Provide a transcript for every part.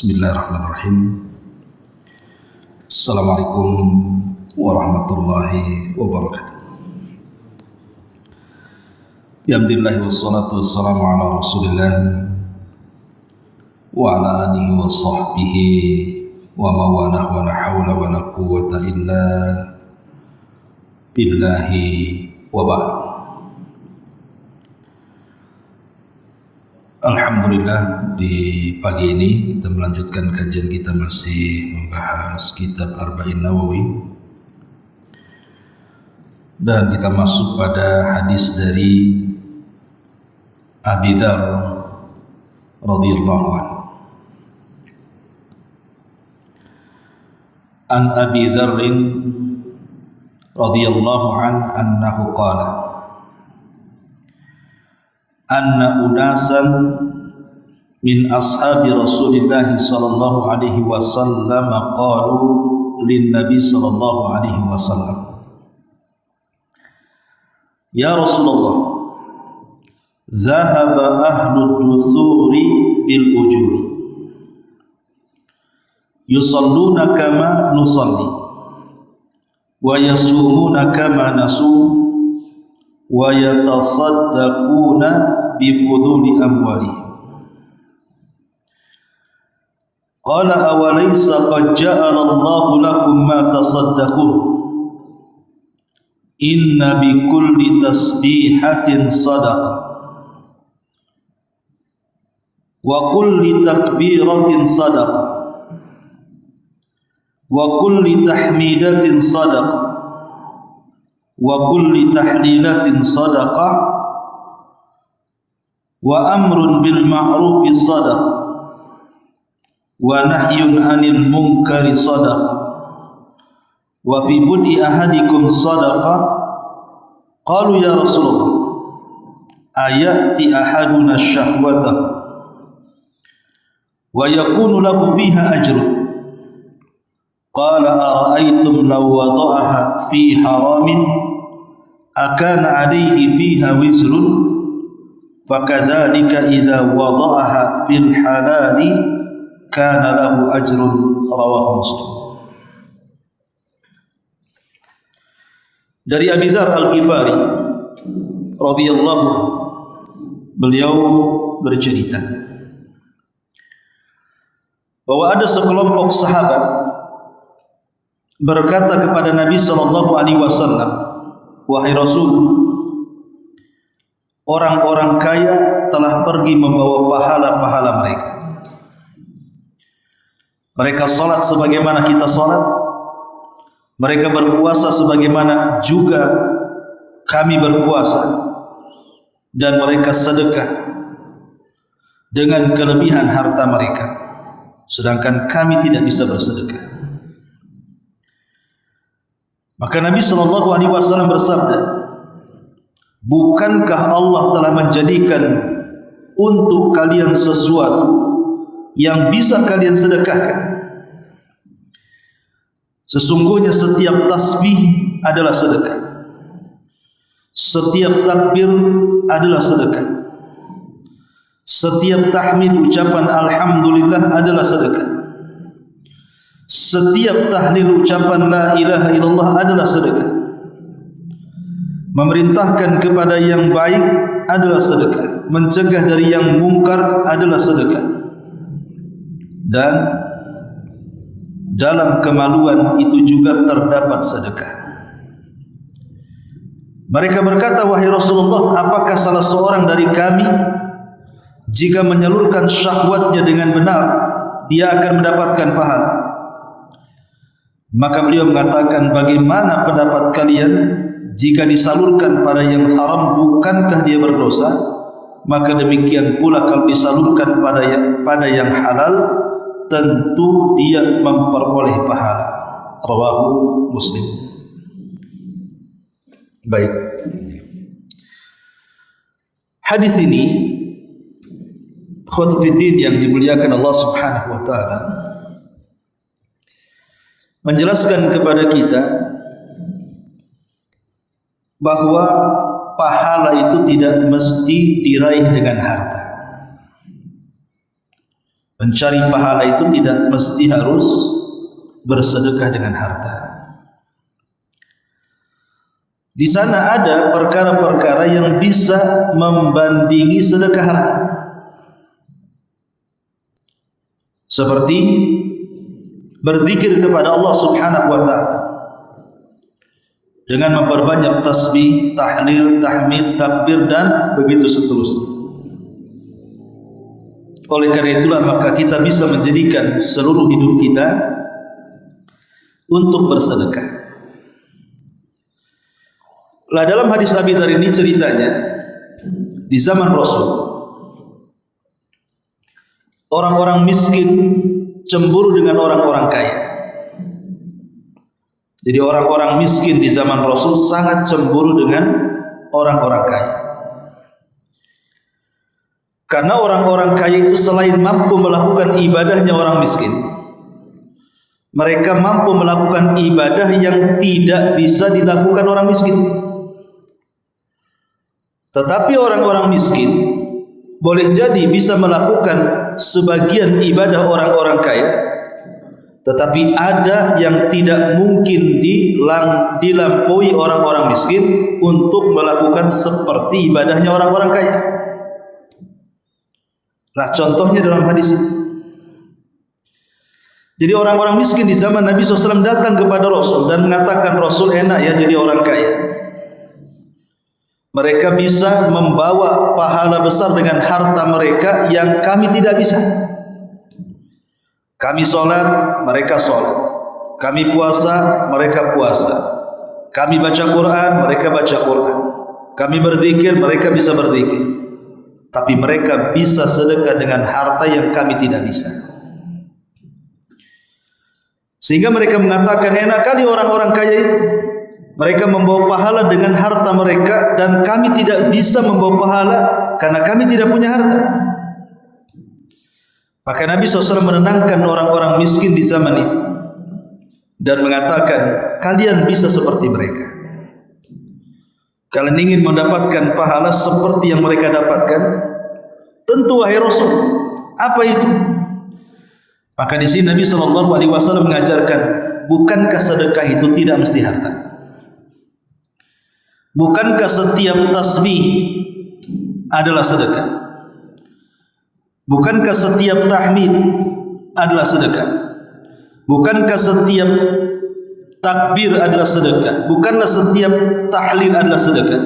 Bismillahirrahmanirrahim. Assalamualaikum warahmatullahi wabarakatuh. Alhamdulillah wassalatu wassalamu ala Rasulillah wa ala alihi wa sahbihi wa mawalah wa la hawla wa la quwwata illa billahi wa ba'd. Alhamdulillah, di pagi ini kita melanjutkan kajian kita masih membahas kitab Arba'in Nawawi, dan kita masuk pada hadis dari Abi Dzar radhiyallahu anhu. An Abi Dzar radhiyallahu anhu annahu qala anna unasan min ashabi Rasulillah sallallahu alaihi wasallam qalu lin nabi sallallahu alaihi wasallam, ya Rasulullah, dhahaba ahlud duthuri bil ujuri yusalluna kama nusalli wa yasumuna kama nasum wa yatasaddaquna bifuduli amwalihim. Qala awalaysa qad ja'ala Allahu lakum ma tasaddaqun inna bi kulli tasbihatin sadaqah wa kulli takbiratin sadaqah wa kulli tahmidatin sadaqah wa kulli tahlilatin sadaqah wa amrun bil ma'rufi sadaqah wa nahyun 'anil munkari sadaqah wa fi bud'i ahadikum sadaqah. Qalu ya Rasulullah, ayati ahaduna syahwatahu wa yakunu lahu fiha ajrun. Qala ara'aytum law wada'aha fi haramin akana 'alayhi fiha wizrun fakadzalika idza wada'aha fil halali kana lahu ajrun. Rawahu Muslim. Dari Abi Dzar Al-Ghifari radhiyallahu anhu, beliau bercerita bahwa ada sekelompok sahabat berkata kepada Nabi sallallahu alaihi wasallam, wahai Rasul, orang-orang kaya telah pergi membawa pahala-pahala mereka. Mereka salat sebagaimana kita salat, mereka berpuasa sebagaimana juga kami berpuasa, dan mereka sedekah dengan kelebihan harta mereka, sedangkan kami tidak bisa bersedekah. Maka Nabi sallallahu alaihi wasallam bersabda, bukankah Allah telah menjadikan untuk kalian sesuatu yang bisa kalian sedekahkan? Sesungguhnya setiap tasbih adalah sedekah, setiap takbir adalah sedekah, setiap tahmid ucapan alhamdulillah adalah sedekah, setiap tahlil ucapan la ilaha illallah adalah sedekah, memerintahkan kepada yang baik adalah sedekah, mencegah dari yang mungkar adalah sedekah, dan dalam kemaluan itu juga terdapat sedekah. Mereka berkata, wahai Rasulullah, apakah salah seorang dari kami jika menyalurkan syahwatnya dengan benar, dia akan mendapatkan pahala? Maka beliau mengatakan, bagaimana pendapat kalian jika disalurkan pada yang haram, bukankah dia berdosa? Maka demikian pula kalau disalurkan pada yang halal, tentu dia memperoleh pahala. Rawahu Muslim. Baik, hadis ini khutfiddin yang dimuliakan Allah Subhanahu wa taala menjelaskan kepada kita bahwa pahala itu tidak mesti diraih dengan harta. Mencari pahala itu tidak mesti harus bersedekah dengan harta. Di sana ada perkara-perkara yang bisa membandingi sedekah harta. Seperti berzikir kepada Allah Subhanahu wa taala dengan memperbanyak tasbih, tahlil, tahmid, takbir dan begitu seterusnya. Oleh karena itulah maka kita bisa menjadikan seluruh hidup kita untuk bersedekah. Lah dalam hadis Abi Dzar ini ceritanya di zaman Rasul orang-orang miskin cemburu dengan orang-orang kaya. Jadi orang-orang miskin di zaman Rasul sangat cemburu dengan orang-orang kaya. Karena orang-orang kaya itu selain mampu melakukan ibadahnya orang miskin, mereka mampu melakukan ibadah yang tidak bisa dilakukan orang miskin. Tetapi orang-orang miskin boleh jadi bisa melakukan sebagian ibadah orang-orang kaya, tetapi ada yang tidak mungkin dilampaui orang-orang miskin untuk melakukan seperti ibadahnya orang-orang kaya. Nah, contohnya dalam hadis ini. Jadi orang-orang miskin di zaman Nabi SAW datang kepada Rasul dan mengatakan, Rasul enak ya jadi orang kaya. Mereka bisa membawa pahala besar dengan harta mereka yang kami tidak bisa. Kami sholat, mereka sholat. Kami puasa, mereka puasa. Kami baca Quran, mereka baca Quran. Kami berzikir, mereka bisa berzikir. Tapi mereka bisa sedekah dengan harta yang kami tidak bisa. Sehingga mereka mengatakan, enak kali orang-orang kaya itu. Mereka membawa pahala dengan harta mereka dan kami tidak bisa membawa pahala karena kami tidak punya harta. Maka Nabi SAW menenangkan orang-orang miskin di zaman itu dan mengatakan, kalian bisa seperti mereka. Kalian ingin mendapatkan pahala seperti yang mereka dapatkan? Tentu wahai Rasul. Apa itu? Maka di sini Nabi SAW mengajarkan, bukankah sedekah itu tidak mesti harta? Bukankah setiap tasbih adalah sedekah? Bukankah setiap tahmid adalah sedekah? Bukankah setiap takbir adalah sedekah? Bukankah setiap tahlil adalah sedekah?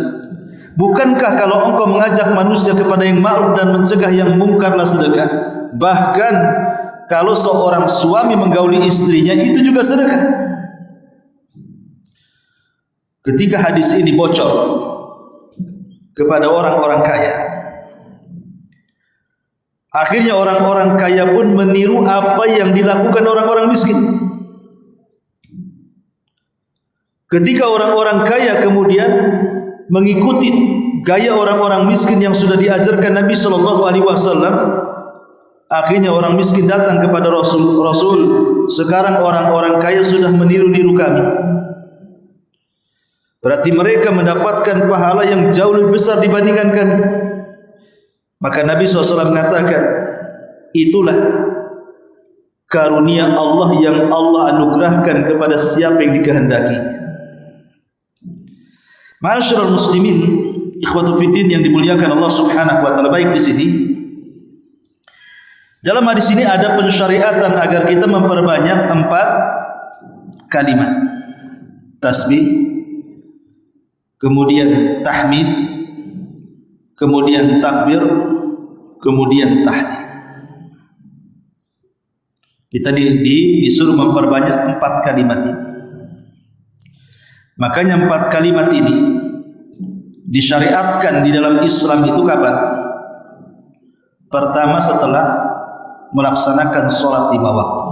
Bukankah kalau engkau mengajak manusia kepada yang ma'ruf dan mencegah yang mungkar adalah sedekah? Bahkan kalau seorang suami menggauli istrinya itu juga sedekah. Ketika hadis ini bocor kepada orang-orang kaya, akhirnya orang-orang kaya pun meniru apa yang dilakukan orang-orang miskin. Ketika orang-orang kaya kemudian mengikuti gaya orang-orang miskin yang sudah diajarkan Nabi SAW, akhirnya orang miskin datang kepada Rasul, Rasul, sekarang orang-orang kaya sudah meniru-niru kami. Berarti mereka mendapatkan pahala yang jauh lebih besar dibandingkan kami. Maka Nabi SAW mengatakan, itulah karunia Allah yang Allah anugerahkan kepada siapa yang dikehendakinya. Ma'asyiral muslimin, ikhwatu fiddin yang dimuliakan Allah Subhanahu wa taala, baik di sini dalam hadis ini ada pensyariatan agar kita memperbanyak 4 kalimat. Tasbih, kemudian tahmid, kemudian takbir, kemudian tahlil. Kita disuruh memperbanyak 4 kalimat ini. Makanya 4 kalimat ini disyariatkan di dalam Islam itu kapan? Pertama setelah melaksanakan sholat 5 waktu.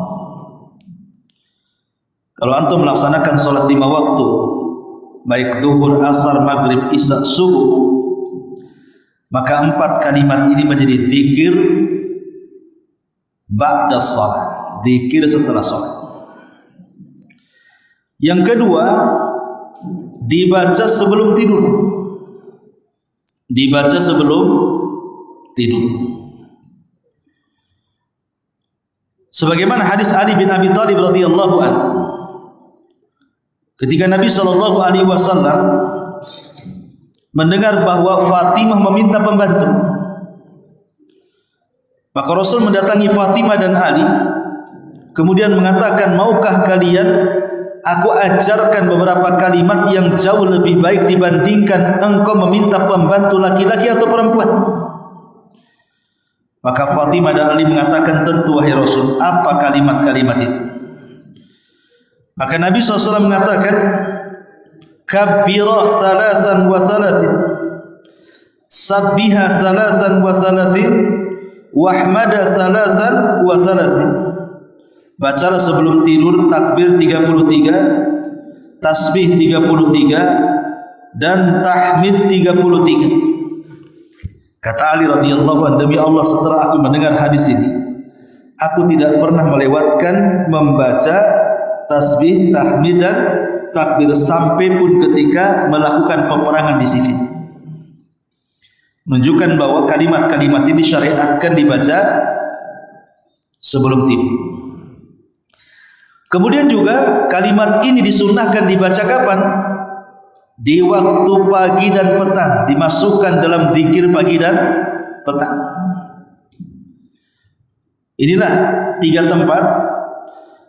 Kalau antum melaksanakan sholat 5 waktu, baik zuhur, asar, maghrib, isya, subuh, maka 4 kalimat ini menjadi zikir ba'da shalah, zikir setelah sholat. Yang kedua, dibaca sebelum tidur. Dibaca sebelum tidur. Sebagaimana hadis Ali bin Abi Thalib radhiyallahu anhu, ketika Nabi sallallahu alaihi wasallam mendengar bahwa Fatimah meminta pembantu, maka Rasul mendatangi Fatimah dan Ali, kemudian mengatakan, maukah kalian aku ajarkan beberapa kalimat yang jauh lebih baik dibandingkan engkau meminta pembantu laki-laki atau perempuan? Maka Fatimah dan Ali mengatakan, tentu wahai Rasul, apa kalimat-kalimat itu? Maka Nabi SAW mengatakan, kabbira thalathan wa thalathin, sabbiha thalathan wa thalathin, wahmada thalathan wa thalathin. Bacalah sebelum tidur takbir 33, tasbih 33, dan tahmid 33. Kata Ali radhiyallahu anhu, demi Allah setelah aku mendengar hadis ini, aku tidak pernah melewatkan membaca tasbih, tahmid dan takbir sampai pun ketika melakukan peperangan di Siffin. Menunjukkan bahwa kalimat-kalimat ini syariatkan dibaca sebelum tidur. Kemudian juga kalimat ini disunnahkan dibaca kapan? Di waktu pagi dan petang, dimasukkan dalam zikir pagi dan petang. Inilah 3 tempat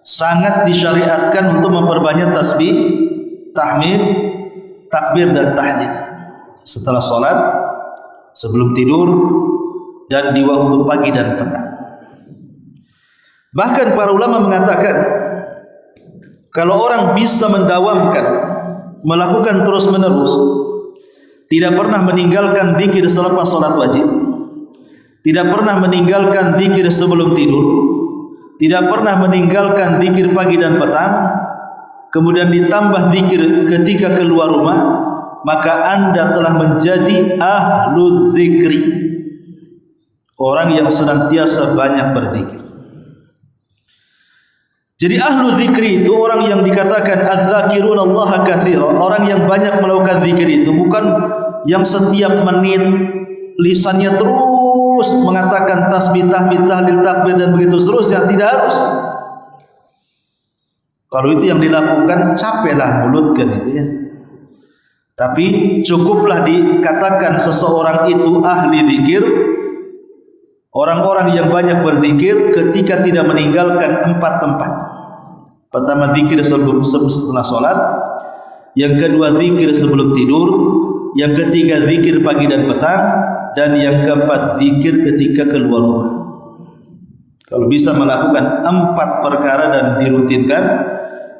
sangat disyariatkan untuk memperbanyak tasbih, tahmid, takbir dan tahlil. Setelah sholat, sebelum tidur, dan di waktu pagi dan petang. Bahkan para ulama mengatakan, kalau orang bisa mendawamkan, melakukan terus menerus, tidak pernah meninggalkan zikir selepas salat wajib, tidak pernah meninggalkan zikir sebelum tidur, tidak pernah meninggalkan zikir pagi dan petang, kemudian ditambah zikir ketika keluar rumah, maka anda telah menjadi ahlu zikri, orang yang senantiasa banyak berzikir. Jadi ahlu zikri itu orang yang dikatakan az-zakirun Allah katsira, orang yang banyak melakukan zikir itu bukan yang setiap menit lisannya terus mengatakan tasbih, tahmid, tahlil, takbir dan begitu seterusnya, tidak harus. Kalau itu yang dilakukan capeklah mulut kan itu ya. Tapi cukuplah dikatakan seseorang itu ahli zikir, orang-orang yang banyak berzikir ketika tidak meninggalkan 4 tempat. Pertama zikir setelah sholat, yang kedua zikir sebelum tidur, yang ketiga zikir pagi dan petang, dan yang keempat zikir ketika keluar rumah. Kalau bisa melakukan 4 perkara dan dirutinkan,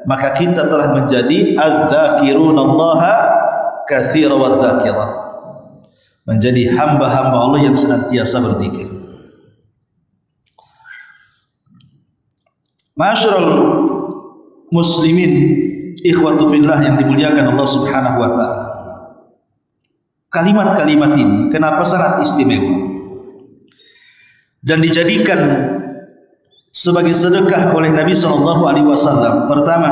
maka kita telah menjadi az-zakirun Allah katsira wa dzakirah, menjadi hamba-hamba Allah yang senantiasa berzikir. Ma'asyiral muslimin, ikhwatu fillah yang dimuliakan Allah Subhanahu wa taala. Kalimat-kalimat ini kenapa sangat istimewa dan dijadikan sebagai sedekah oleh Nabi sallallahu alaihi wasallam? Pertama,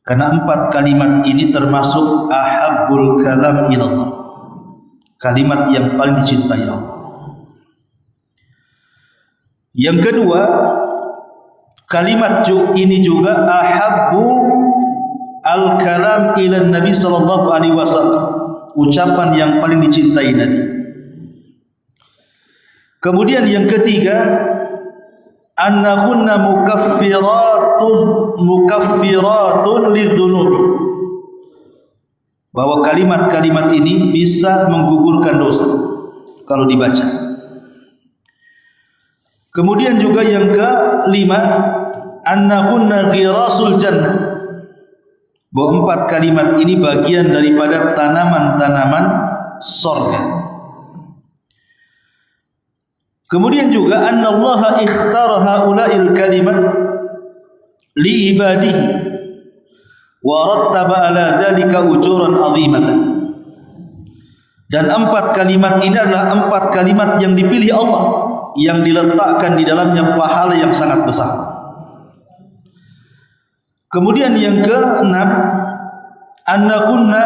karena 4 kalimat ini termasuk ahabbul kalam ilallah, kalimat yang paling dicintai Allah. Yang kedua, kalimat ini juga ahabbu al-kalam ila Nabi sallallahu alaihi wasallam, ucapan yang paling dicintai Nabi. Kemudian yang ketiga, annahunna mukaffiratun lidzunubi, bahwa kalimat-kalimat ini bisa menggugurkan dosa kalau dibaca. Kemudian juga yang kelima, annahunna ghirasul jannah, bahwa 4 kalimat ini bagian daripada tanaman-tanaman surga. Kemudian juga annallaha ikhtara haula'il kalimat li ibadihi wa rattaba ala dzalika ujuran 'azimatan. Dan 4 kalimat ini adalah 4 kalimat yang dipilih Allah, yang diletakkan di dalamnya pahala yang sangat besar. Kemudian yang keenam, annahunna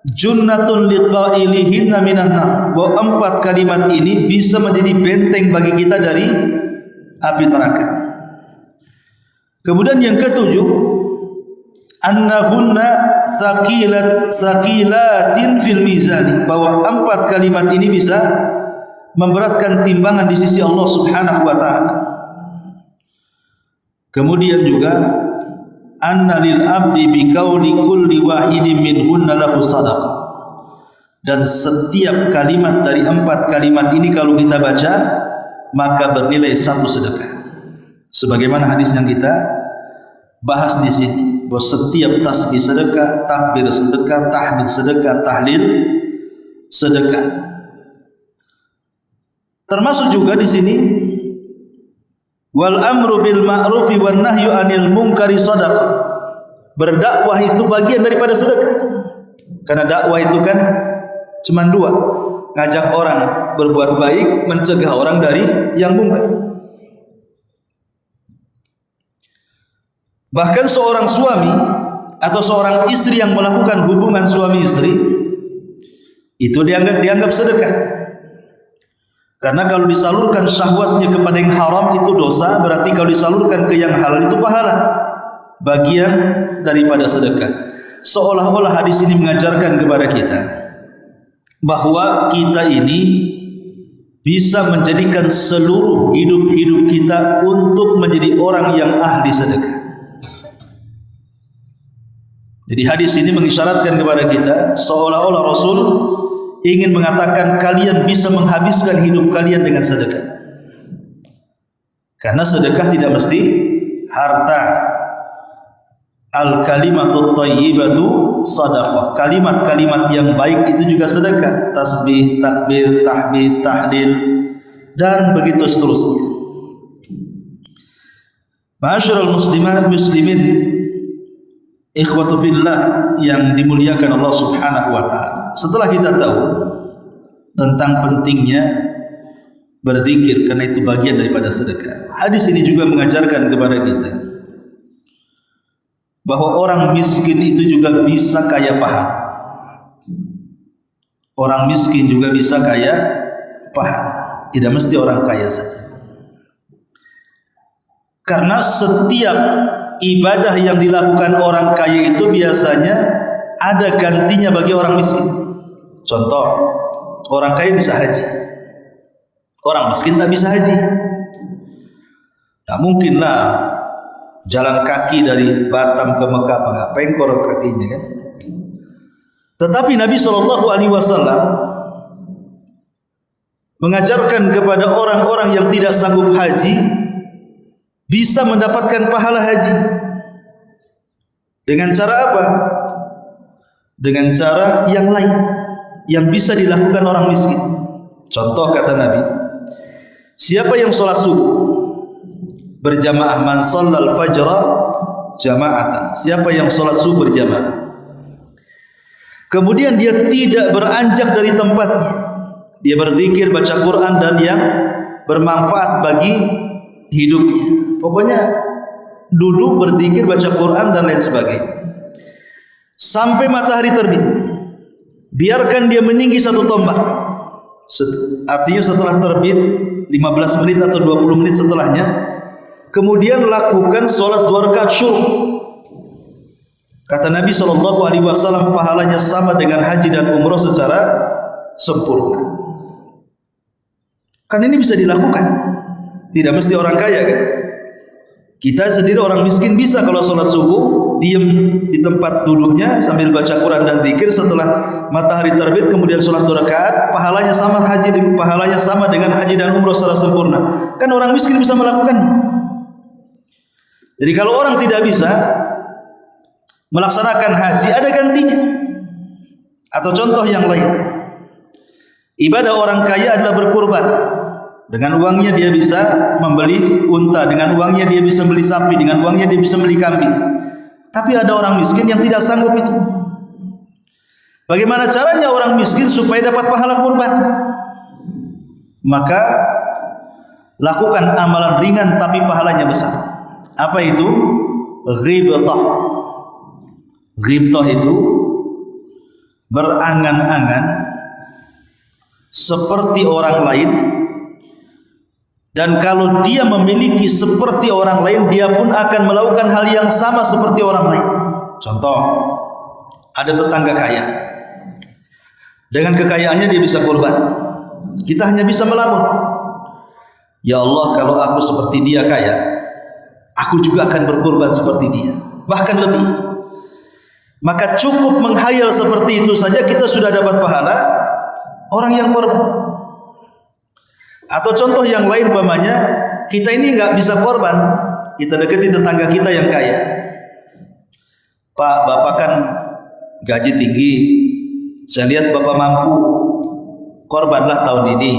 junnatun liqailihinna minan nar, bahwa 4 kalimat ini bisa menjadi benteng bagi kita dari api neraka. Kemudian yang ketujuh, annahunna saqilatin fil mizan, bahwa 4 kalimat ini bisa memberatkan timbangan di sisi Allah Subhanahu wa taala. Kemudian juga anna lil abdi bi qauli kulli wahidin minhunna lahu sadaqah, dan setiap kalimat dari 4 kalimat ini kalau kita baca maka bernilai 1 sedekah. Sebagaimana hadis yang kita bahas di sini, bahwa setiap tasbih sedekah, takbir sedekah, tahmid sedekah, tahlil sedekah. Termasuk juga di sini wal amru bil ma'rufi wan nahyu 'anil munkari shadaqah. Berdakwah itu bagian daripada sedekah. Karena dakwah itu kan cuma 2, ngajak orang berbuat baik, mencegah orang dari yang mungkar. Bahkan seorang suami atau seorang istri yang melakukan hubungan suami istri itu dianggap sedekah. Karena kalau disalurkan syahwatnya kepada yang haram itu dosa, berarti kalau disalurkan ke yang halal itu pahala, bagian daripada sedekah. Seolah-olah hadis ini mengajarkan kepada kita bahwa kita ini bisa menjadikan seluruh hidup kita untuk menjadi orang yang ahli sedekah. Jadi hadis ini mengisyaratkan kepada kita seolah-olah Rasul ingin mengatakan kalian bisa menghabiskan hidup kalian dengan sedekah. Karena sedekah tidak mesti harta. Al-kalimatut thayyibatu shadaqah. Kalimat-kalimat yang baik itu juga sedekah. Tasbih, takbir, tahmid, tahlil, dan begitu seterusnya. Ma'asyiral muslimin, ikhwatu fillah yang dimuliakan Allah Subhanahu wa taala. Setelah kita tahu tentang pentingnya berzikir karena itu bagian daripada sedekah, hadis ini juga mengajarkan kepada kita bahwa orang miskin itu juga bisa kaya pahala. Orang miskin juga bisa kaya pahala. Tidak mesti orang kaya saja. Karena setiap ibadah yang dilakukan orang kaya itu biasanya ada gantinya bagi orang miskin. Contoh, orang kaya bisa haji, orang miskin tak bisa haji. Tak mungkinlah jalan kaki dari Batam ke Mekah, ngapain korok kakinya kan? Tetapi Nabi SAW mengajarkan kepada orang-orang yang tidak sanggup haji bisa mendapatkan pahala haji. Dengan cara apa? Dengan cara yang lain yang bisa dilakukan orang miskin. Contoh kata Nabi, siapa yang sholat subuh berjamaah, man shallal fajra jama'atan, siapa yang sholat subuh berjamaah, kemudian dia tidak beranjak dari tempatnya, dia berzikir, baca Quran dan yang bermanfaat bagi hidupnya, pokoknya duduk berzikir, baca Quran dan lain sebagainya sampai matahari terbit, biarkan dia meninggi 1 tombak. Artinya setelah terbit 15 menit atau 20 menit setelahnya, kemudian lakukan sholat 2 rakaat syuruk. Kata Nabi SAW, pahalanya sama dengan haji dan umrah secara sempurna. Kan ini bisa dilakukan, tidak mesti orang kaya kan? Kita sendiri orang miskin bisa kalau sholat subuh diam di tempat duduknya sambil baca Quran dan zikir, setelah matahari terbit kemudian sholat 2 rakaat, pahalanya sama dengan haji dan umrah secara sempurna. Kan orang miskin bisa melakukannya. Jadi kalau orang tidak bisa melaksanakan haji, ada gantinya. Atau contoh yang lain, ibadah orang kaya adalah berkurban. Dengan uangnya dia bisa membeli unta, dengan uangnya dia bisa beli sapi, dengan uangnya dia bisa beli kambing. Tapi ada orang miskin yang tidak sanggup itu. Bagaimana caranya orang miskin supaya dapat pahala kurban? Maka lakukan amalan ringan tapi pahalanya besar. Apa itu? Ghibtah. Ghibtah itu berangan-angan seperti orang lain Dan kalau dia memiliki seperti orang lain, dia pun akan melakukan hal yang sama seperti orang lain. Contoh, ada tetangga kaya. Dengan kekayaannya dia bisa korban. Kita hanya bisa melamun. Ya Allah, kalau aku seperti dia kaya, aku juga akan berkorban seperti dia, bahkan lebih. Maka cukup menghayal seperti itu saja kita sudah dapat pahala orang yang korban. Atau contoh yang lain, umpamanya kita ini nggak bisa korban, kita dekati tetangga kita yang kaya. Pak, bapak kan gaji tinggi, saya lihat bapak mampu, korbanlah tahun ini.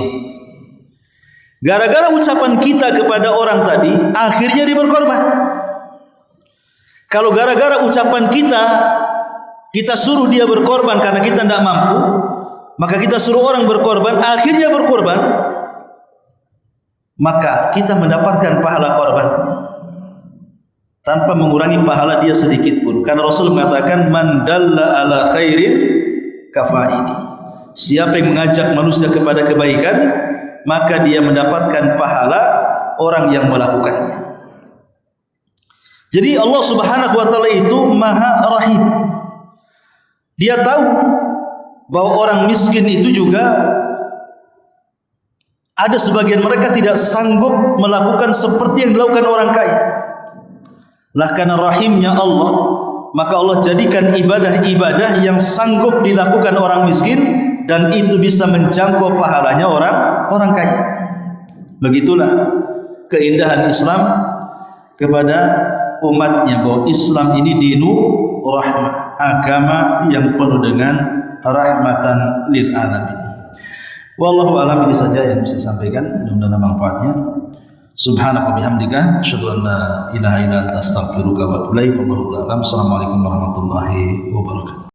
Gara-gara ucapan kita kepada orang tadi, akhirnya dia berkorban. Kalau gara-gara ucapan kita suruh dia berkorban karena kita tidak mampu, maka kita suruh orang berkorban, akhirnya berkorban, maka kita mendapatkan pahala korbannya tanpa mengurangi pahala dia sedikit pun. Karena Rasul mengatakan, man dalla ala khairin kafaidi. Siapa yang mengajak manusia kepada kebaikan, maka dia mendapatkan pahala orang yang melakukannya. Jadi Allah Subhanahu wa taala itu Maha Rahim. Dia tahu bahwa orang miskin itu juga ada sebagian mereka tidak sanggup melakukan seperti yang dilakukan orang kaya. Lah karena rahimnya Allah, maka Allah jadikan ibadah-ibadah yang sanggup dilakukan orang miskin, dan itu bisa menjangkau pahalanya orang kaya. Begitulah keindahan Islam kepada umatnya, bahwa Islam ini dinu rahmah, agama yang penuh dengan rahmatan lil alamin. Wallahu a'lam, ini saja yang bisa sampaikan, mudah-mudahan manfaatnya. Subhanaka bihamdika asyhadu an la ilaha illa anta astaghfiruka wa atubu ilaik. Wallahu ta'ala. Assalamualaikum warahmatullahi wabarakatuh.